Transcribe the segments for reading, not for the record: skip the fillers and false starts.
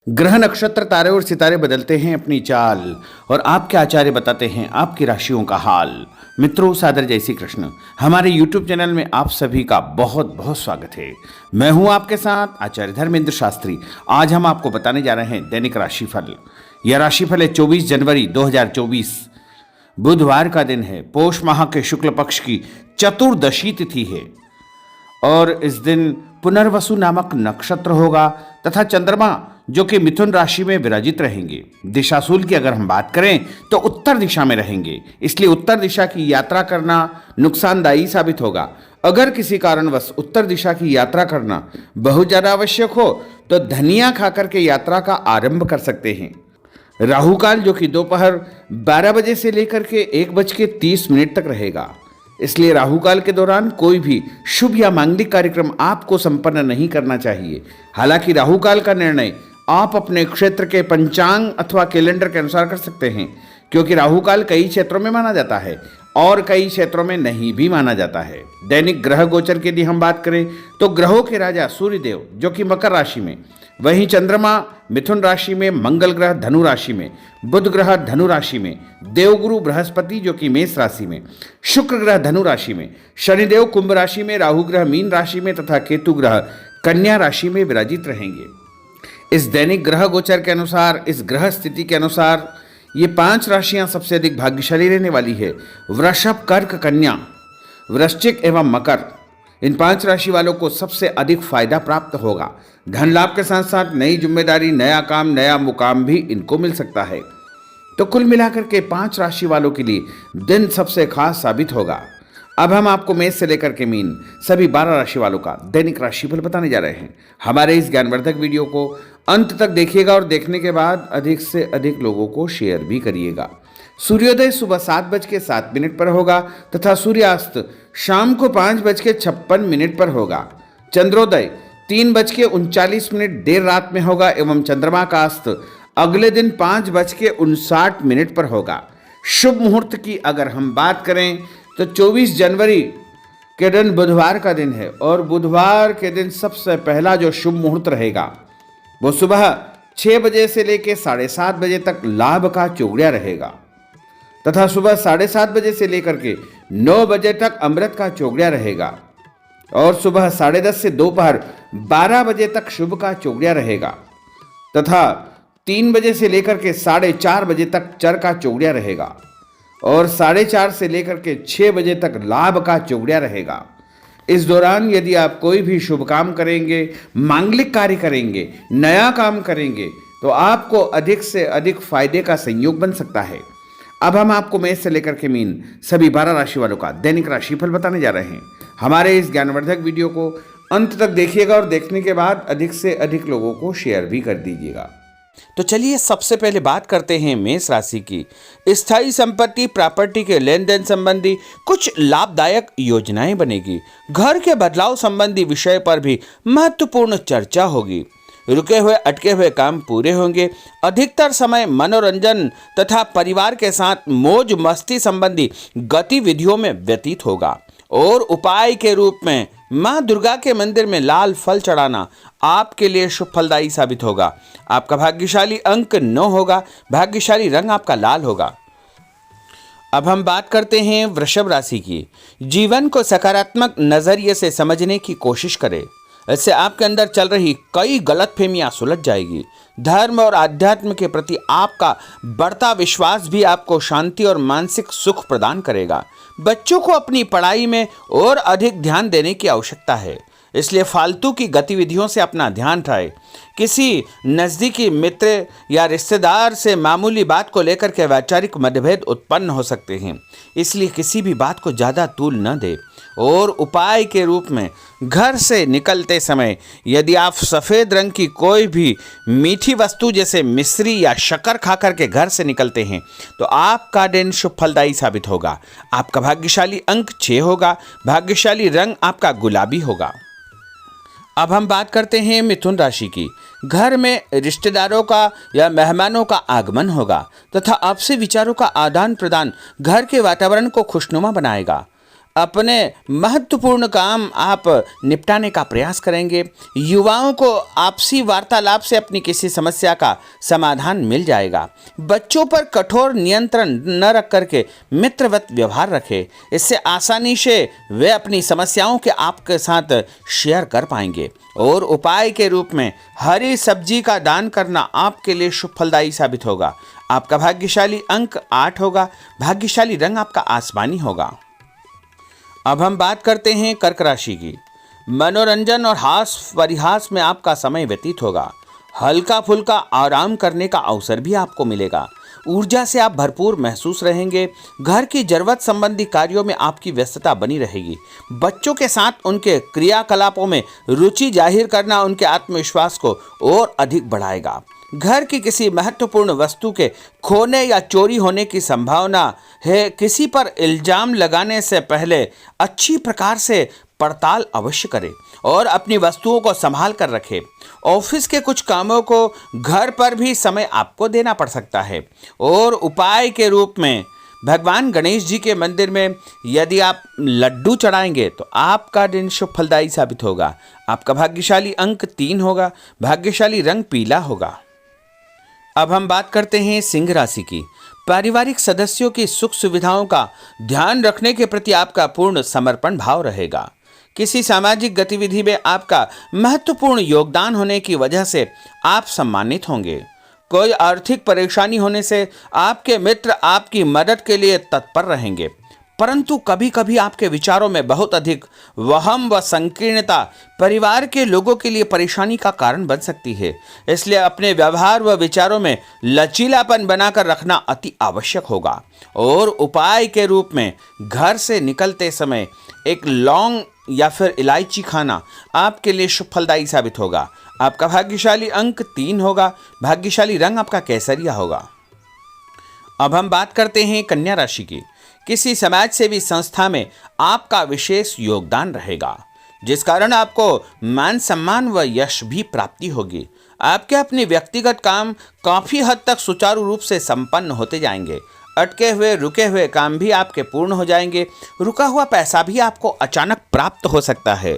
ग्रह नक्षत्र तारे और सितारे बदलते हैं अपनी चाल और आपके आचार्य बताते हैं आपकी राशियों का हाल। मित्रों, सादर जय श्री कृष्ण। हमारे YouTube चैनल में आप सभी का बहुत बहुत स्वागत है। मैं हूं आपके साथ आचार्य धर्मेंद्र शास्त्री। आज हम आपको बताने जा रहे हैं दैनिक राशिफल। यह राशिफल है 24 जनवरी 2024, बुधवार का दिन है। पौष माह के शुक्ल पक्ष की चतुर्दशी तिथि है और इस दिन पुनर्वसु नामक नक्षत्र होगा तथा चंद्रमा जो कि मिथुन राशि में विराजित रहेंगे। दिशाशूल की अगर हम बात करें तो उत्तर दिशा में रहेंगे, इसलिए उत्तर दिशा की यात्रा करना नुकसानदायी साबित होगा। अगर किसी कारणवश उत्तर दिशा की यात्रा करना बहुत ज़्यादा आवश्यक हो तो धनिया खाकर के यात्रा का आरंभ कर सकते हैं। राहु काल जो कि दोपहर 12 बजे से लेकर के 1:30 तक रहेगा, इसलिए राहु काल के दौरान कोई भी शुभ या मांगलिक कार्यक्रम आपको संपन्न नहीं करना चाहिए। हालांकि राहु काल का निर्णय आप अपने क्षेत्र के पंचांग अथवा कैलेंडर के अनुसार कर सकते हैं, क्योंकि राहु काल कई क्षेत्रों में माना जाता है और कई क्षेत्रों में नहीं भी माना जाता है। दैनिक ग्रह गोचर की यदि हम बात करें तो ग्रहों के राजा सूर्यदेव जो कि मकर राशि में, वहीं चंद्रमा मिथुन राशि में, मंगल ग्रह धनु राशि में, बुध ग्रह धनु राशि में, देवगुरु बृहस्पति जो कि मेष राशि में, शुक्र ग्रह धनु राशि में, शनिदेव कुंभ राशि में, राहु ग्रह मीन राशि में तथा केतु ग्रह कन्या राशि में विराजित रहेंगे। इस दैनिक ग्रह गोचर के अनुसार, इस ग्रह स्थिति के अनुसार ये 5 राशियां सबसे अधिक भाग्यशाली रहने वाली है। वृषभ, कर्क, कन्या, वृश्चिक एवं मकर, इन 5 राशि वालों को सबसे अधिक फायदा प्राप्त होगा। धन लाभ के साथ साथ नई जिम्मेदारी, नया काम, नया मुकाम भी इनको मिल सकता है। तो कुल मिलाकर के 5 राशि वालों के लिए दिन सबसे खास साबित होगा। अब हम आपको मेष से लेकर के मीन सभी 12 राशि वालों का दैनिक राशिफल बताने जा रहे हैं। हमारे इस ज्ञानवर्धक वीडियो को अंत तक देखिएगा और देखने के बाद अधिक से अधिक लोगों को शेयर भी करिएगा। सूर्योदय सुबह 7:07 पर होगा तथा सूर्यास्त शाम को 5:56 पर होगा। चंद्रोदय 3:39 देर रात में होगा एवं चंद्रमा का अस्त अगले दिन 5:59 पर होगा। शुभ मुहूर्त की अगर हम बात करें तो 24 जनवरी के दिन बुधवार का दिन है और बुधवार के दिन सबसे पहला जो शुभ मुहूर्त रहेगा वो सुबह 6 बजे से लेकर 7:30 बजे तक लाभ का चौगड़िया रहेगा तथा सुबह 7:30 बजे से लेकर के 9 बजे तक अमृत का चौगड़िया रहेगा और सुबह 10:30 से दोपहर 12 बजे तक शुभ का चौगड़िया रहेगा तथा 3 बजे से लेकर के 4:30 बजे तक चर का चौगड़िया रहेगा और 4:30 से लेकर के 6 बजे तक लाभ का चौगड़िया रहेगा। इस दौरान यदि आप कोई भी शुभ काम करेंगे, मांगलिक कार्य करेंगे, नया काम करेंगे तो आपको अधिक से अधिक फायदे का संयोग बन सकता है। अब हम आपको मेष से लेकर के मीन सभी 12 राशि वालों का दैनिक राशिफल बताने जा रहे हैं। हमारे इस ज्ञानवर्धक वीडियो को अंत तक देखिएगा और देखने के बाद अधिक से अधिक लोगों को शेयर भी कर दीजिएगा। तो चलिए सबसे पहले बात करते हैं मेष राशि की। स्थायी संपत्ति, प्रॉपर्टी के लेन देन संबंधी कुछ लाभदायक योजनाएं बनेगी। घर के बदलाव संबंधी विषय पर भी महत्वपूर्ण चर्चा होगी। रुके हुए अटके हुए काम पूरे होंगे। अधिकतर समय मनोरंजन तथा परिवार के साथ मौज मस्ती संबंधी गतिविधियों में व्यतीत होगा और उपाय के रूप में मां दुर्गा के मंदिर में लाल फल चढ़ाना आपके लिए शुभ फलदायी साबित होगा। आपका भाग्यशाली अंक 9 होगा। भाग्यशाली रंग आपका लाल होगा। अब हम बात करते हैं वृषभ राशि की। जीवन को सकारात्मक नजरिए से समझने की कोशिश करें, इससे आपके अंदर चल रही कई गलतफहमियां सुलझ जाएगी। धर्म और आध्यात्म के प्रति आपका बढ़ता विश्वास भी आपको शांति और मानसिक सुख प्रदान करेगा। बच्चों को अपनी पढ़ाई में और अधिक ध्यान देने की आवश्यकता है, इसलिए फालतू की गतिविधियों से अपना ध्यान हटाएं। किसी नज़दीकी मित्र या रिश्तेदार से मामूली बात को लेकर के वैचारिक मतभेद उत्पन्न हो सकते हैं, इसलिए किसी भी बात को ज़्यादा तूल न दें। और उपाय के रूप में घर से निकलते समय यदि आप सफ़ेद रंग की कोई भी मीठी वस्तु जैसे मिश्री या शक्कर खाकर के घर से निकलते हैं तो आपका दिन शुभ फलदायी साबित होगा। आपका भाग्यशाली अंक 6 होगा। भाग्यशाली रंग आपका गुलाबी होगा। अब हम बात करते हैं मिथुन राशि की। घर में रिश्तेदारों का या मेहमानों का आगमन होगा तथा आपसी विचारों का आदान प्रदान घर के वातावरण को खुशनुमा बनाएगा। अपने महत्वपूर्ण काम आप निपटाने का प्रयास करेंगे। युवाओं को आपसी वार्तालाप से अपनी किसी समस्या का समाधान मिल जाएगा। बच्चों पर कठोर नियंत्रण न रख करके मित्रवत व्यवहार रखें। इससे आसानी से वे अपनी समस्याओं के आपके साथ शेयर कर पाएंगे। और उपाय के रूप में हरी सब्जी का दान करना आपके लिए शुभ फलदायी साबित होगा। आपका भाग्यशाली अंक 8 होगा। भाग्यशाली रंग आपका आसमानी होगा। अब हम बात करते हैं कर्क राशि की। मनोरंजन और हास परिहास में आपका समय व्यतीत होगा। हल्का फुल्का आराम करने का अवसर भी आपको मिलेगा। ऊर्जा से आप भरपूर महसूस रहेंगे। घर की जरूरत संबंधी कार्यों में आपकी व्यस्तता बनी रहेगी। बच्चों के साथ उनके क्रियाकलापों में रुचि जाहिर करना उनके आत्मविश्वास को और अधिक बढ़ाएगा। घर की किसी महत्वपूर्ण वस्तु के खोने या चोरी होने की संभावना है। किसी पर इल्जाम लगाने से पहले अच्छी प्रकार से पड़ताल अवश्य करें और अपनी वस्तुओं को संभाल कर रखें। ऑफिस के कुछ कामों को घर पर भी समय आपको देना पड़ सकता है। और उपाय के रूप में भगवान गणेश जी के मंदिर में यदि आप लड्डू चढ़ाएंगे तो आपका दिन शुभ फलदायी साबित होगा। आपका भाग्यशाली अंक 3 होगा। भाग्यशाली रंग पीला होगा। अब हम बात करते हैं सिंह राशि की। पारिवारिक सदस्यों की सुख सुविधाओं का ध्यान रखने के प्रति आपका पूर्ण समर्पण भाव रहेगा। किसी सामाजिक गतिविधि में आपका महत्वपूर्ण योगदान होने की वजह से आप सम्मानित होंगे। कोई आर्थिक परेशानी होने से आपके मित्र आपकी मदद के लिए तत्पर रहेंगे, परंतु कभी कभी आपके विचारों में बहुत अधिक वहम व संकीर्णता परिवार के लोगों के लिए परेशानी का कारण बन सकती है। इसलिए अपने व्यवहार व विचारों में लचीलापन बनाकर रखना अति आवश्यक होगा। और उपाय के रूप में घर से निकलते समय एक लौंग या फिर इलायची खाना आपके लिए शुभ फलदायी साबित होगा। आपका भाग्यशाली अंक 3 होगा। भाग्यशाली रंग आपका केसरिया होगा। अब हम बात करते हैं कन्या राशि की। किसी समाज सेवी संस्था में आपका विशेष योगदान रहेगा, जिस कारण आपको मान सम्मान व यश भी प्राप्ति होगी। आपके अपने व्यक्तिगत काम काफी हद तक सुचारू रूप से संपन्न होते जाएंगे। अटके हुए रुके हुए काम भी आपके पूर्ण हो जाएंगे। रुका हुआ पैसा भी आपको अचानक प्राप्त हो सकता है।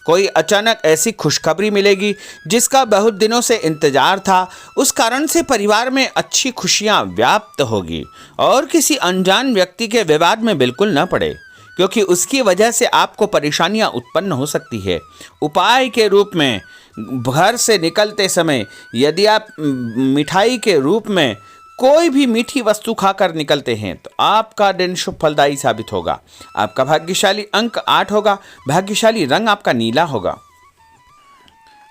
कोई अचानक ऐसी खुशखबरी मिलेगी जिसका बहुत दिनों से इंतजार था। उस कारण से परिवार में अच्छी खुशियां व्याप्त होगी। और किसी अनजान व्यक्ति के विवाद में बिल्कुल न पड़े, क्योंकि उसकी वजह से आपको परेशानियां उत्पन्न हो सकती है। उपाय के रूप में घर से निकलते समय यदि आप मिठाई के रूप में कोई भी मीठी वस्तु खाकर निकलते हैं तो आपका दिन शुभ फलदायी साबित होगा। आपका भाग्यशाली अंक 8 होगा। भाग्यशाली रंग आपका नीला होगा।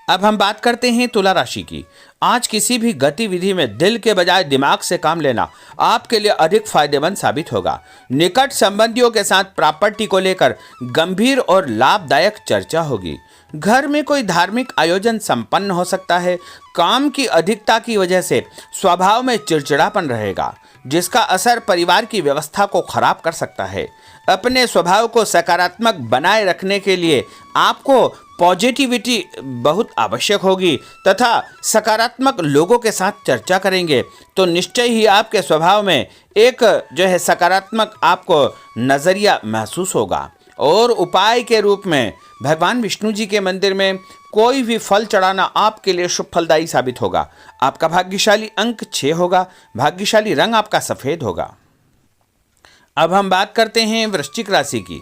अब हम बात करते हैं तुला राशि की। आज किसी भी गतिविधि में दिल के बजाय दिमाग से काम लेना आपके लिए अधिक फायदेमंद साबित होगा। निकट संबंधियों के साथ प्रॉपर्टी को लेकर गंभीर और लाभदायक चर्चा होगी। घर में कोई धार्मिक आयोजन संपन्न हो सकता है। काम की अधिकता की वजह से स्वभाव में चिड़चिड़ापन रहेगा, जिसका असर परिवार की व्यवस्था को खराब कर सकता है। अपने स्वभाव को सकारात्मक बनाए रखने के लिए आपको पॉजिटिविटी बहुत आवश्यक होगी तथा सकारात्मक लोगों के साथ चर्चा करेंगे तो निश्चय ही आपके स्वभाव में एक सकारात्मक आपको नज़रिया महसूस होगा। और उपाय के रूप में भगवान विष्णु जी के मंदिर में कोई भी फल चढ़ाना आपके लिए शुभ फलदायी साबित होगा। आपका भाग्यशाली अंक 6 होगा। भाग्यशाली रंग आपका सफेद होगा। अब हम बात करते हैं वृश्चिक राशि की।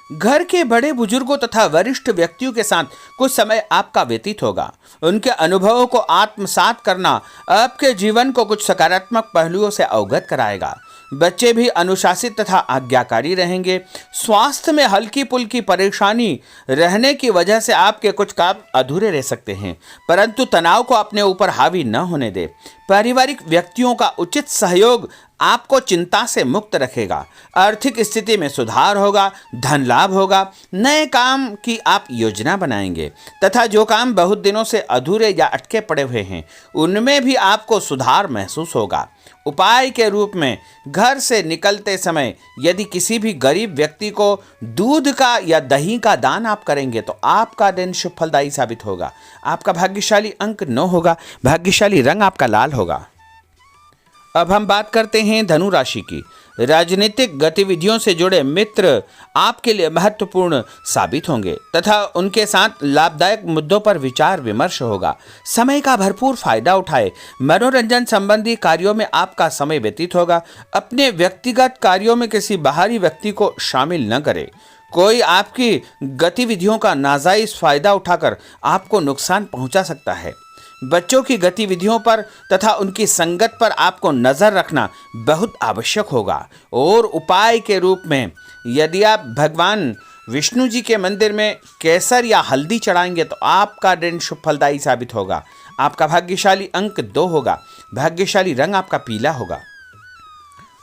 घर के बड़े बुजुर्गों तथा वरिष्ठ व्यक्तियों के साथ कुछ समय आपका व्यतीत होगा। उनके अनुभवों को आत्मसात करना आपके जीवन को कुछ सकारात्मक पहलुओं से अवगत कराएगा। बच्चे भी अनुशासित तथा आज्ञाकारी रहेंगे। स्वास्थ्य में हल्की पुल्की परेशानी रहने की वजह से आपके कुछ काम अधूरे रह सकते हैं, परंतु तनाव को अपने ऊपर हावी न होने दे। पारिवारिक व्यक्तियों का उचित सहयोग आपको चिंता से मुक्त रखेगा। आर्थिक स्थिति में सुधार होगा। धन लाभ होगा। नए काम की आप योजना बनाएंगे तथा जो काम बहुत दिनों से अधूरे या अटके पड़े हुए हैं उनमें भी आपको सुधार महसूस होगा। उपाय के रूप में घर से निकलते समय यदि किसी भी गरीब व्यक्ति को दूध का या दही का दान आप करेंगे तो आपका दिन शुभ फलदायी साबित होगा। आपका भाग्यशाली अंक 9 होगा। भाग्यशाली रंग आपका लाल होगा। अब हम बात करते हैं धनु राशि की। राजनीतिक गतिविधियों से जुड़े मित्र आपके लिए महत्वपूर्ण साबित होंगे तथा उनके साथ लाभदायक मुद्दों पर विचार विमर्श होगा। समय का भरपूर फायदा उठाए। मनोरंजन संबंधी कार्यों में आपका समय व्यतीत होगा। अपने व्यक्तिगत कार्यों में किसी बाहरी व्यक्ति को शामिल न करें। कोई आपकी गतिविधियों का नाजायज फायदा उठाकर आपको नुकसान पहुंचा सकता है। बच्चों की गतिविधियों पर तथा उनकी संगत पर आपको नजर रखना बहुत आवश्यक होगा। और उपाय के रूप में यदि आप भगवान विष्णु जी के मंदिर में केसर या हल्दी चढ़ाएंगे तो आपका दिन शुभ फलदायी साबित होगा। आपका भाग्यशाली अंक 2 होगा। भाग्यशाली रंग आपका पीला होगा।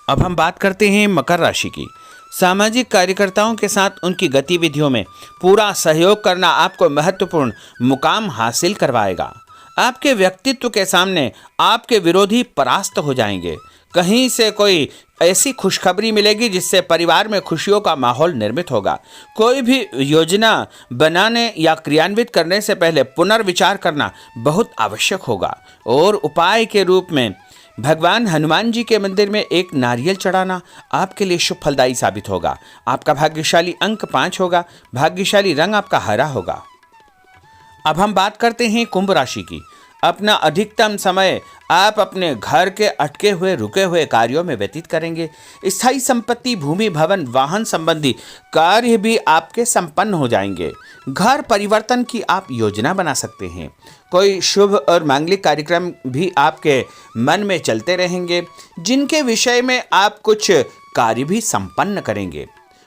अब हम बात करते हैं मकर राशि की। सामाजिक कार्यकर्ताओं के साथ उनकी गतिविधियों में पूरा सहयोग करना आपको महत्वपूर्ण मुकाम हासिल करवाएगा। आपके व्यक्तित्व के सामने आपके विरोधी परास्त हो जाएंगे। कहीं से कोई ऐसी खुशखबरी मिलेगी जिससे परिवार में खुशियों का माहौल निर्मित होगा। कोई भी योजना बनाने या क्रियान्वित करने से पहले पुनर्विचार करना बहुत आवश्यक होगा। और उपाय के रूप में भगवान हनुमान जी के मंदिर में एक नारियल चढ़ाना आपके लिए शुभ फलदायी साबित होगा। आपका भाग्यशाली अंक 5 होगा। भाग्यशाली रंग आपका हरा होगा। अब हम बात करते हैं कुंभ राशि की। अपना अधिकतम समय आप अपने घर के अटके हुए रुके हुए कार्यों में व्यतीत करेंगे। स्थायी संपत्ति, भूमि, भवन, वाहन संबंधी कार्य भी आपके संपन्न हो जाएंगे। घर परिवर्तन की आप योजना बना सकते हैं। कोई शुभ और मांगलिक कार्यक्रम भी आपके मन में चलते रहेंगे जिनके विषय में आप कुछ कार्य भी संपन्न करेंगे।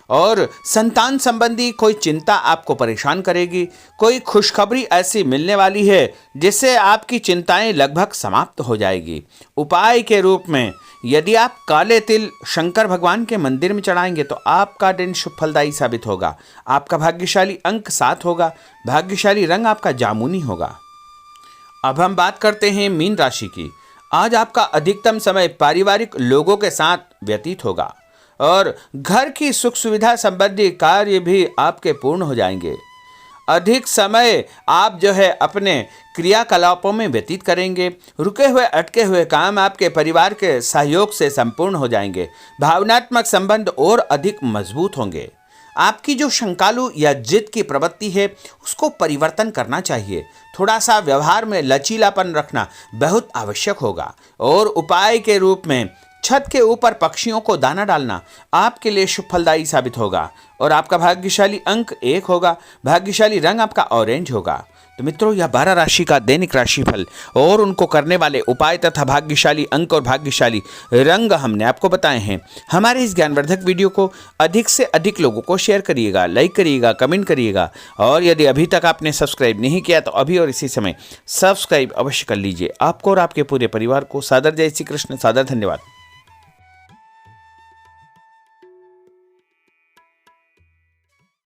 और संतान संबंधी कोई चिंता आपको परेशान करेगी। कोई खुशखबरी ऐसी मिलने वाली है जिससे आपकी चिंताएं लगभग समाप्त हो जाएगी। उपाय के रूप में यदि आप काले तिल शंकर भगवान के मंदिर में चढ़ाएंगे तो आपका दिन शुभ फलदायी साबित होगा। आपका भाग्यशाली अंक 7 होगा। भाग्यशाली रंग आपका जामुनी होगा। अब हम बात करते हैं मीन राशि की। आज आपका अधिकतम समय पारिवारिक लोगों के साथ व्यतीत होगा और घर की सुख सुविधा संबंधी कार्य भी आपके पूर्ण हो जाएंगे। अधिक समय आप अपने क्रियाकलापों में व्यतीत करेंगे। रुके हुए अटके हुए काम आपके परिवार के सहयोग से संपूर्ण हो जाएंगे। भावनात्मक संबंध और अधिक मजबूत होंगे। आपकी जो शंकालु या जिद की प्रवृत्ति है उसको परिवर्तन करना चाहिए। थोड़ा सा व्यवहार में लचीलापन रखना बहुत आवश्यक होगा। और उपाय के रूप में छत के ऊपर पक्षियों को दाना डालना आपके लिए शुभ फलदायी साबित होगा। और आपका भाग्यशाली अंक 1 होगा। भाग्यशाली रंग आपका ऑरेंज होगा। तो मित्रों, यह 12 राशि का दैनिक राशिफल और उनको करने वाले उपाय तथा भाग्यशाली अंक और भाग्यशाली रंग हमने आपको बताए हैं। हमारे इस ज्ञानवर्धक वीडियो को अधिक से अधिक लोगों को शेयर करिएगा, लाइक करिएगा, कमेंट करिएगा। और यदि अभी तक आपने सब्सक्राइब नहीं किया तो अभी और इसी समय सब्सक्राइब अवश्य कर लीजिए। आपको और आपके पूरे परिवार को सादर जय श्री कृष्ण, सादर धन्यवाद।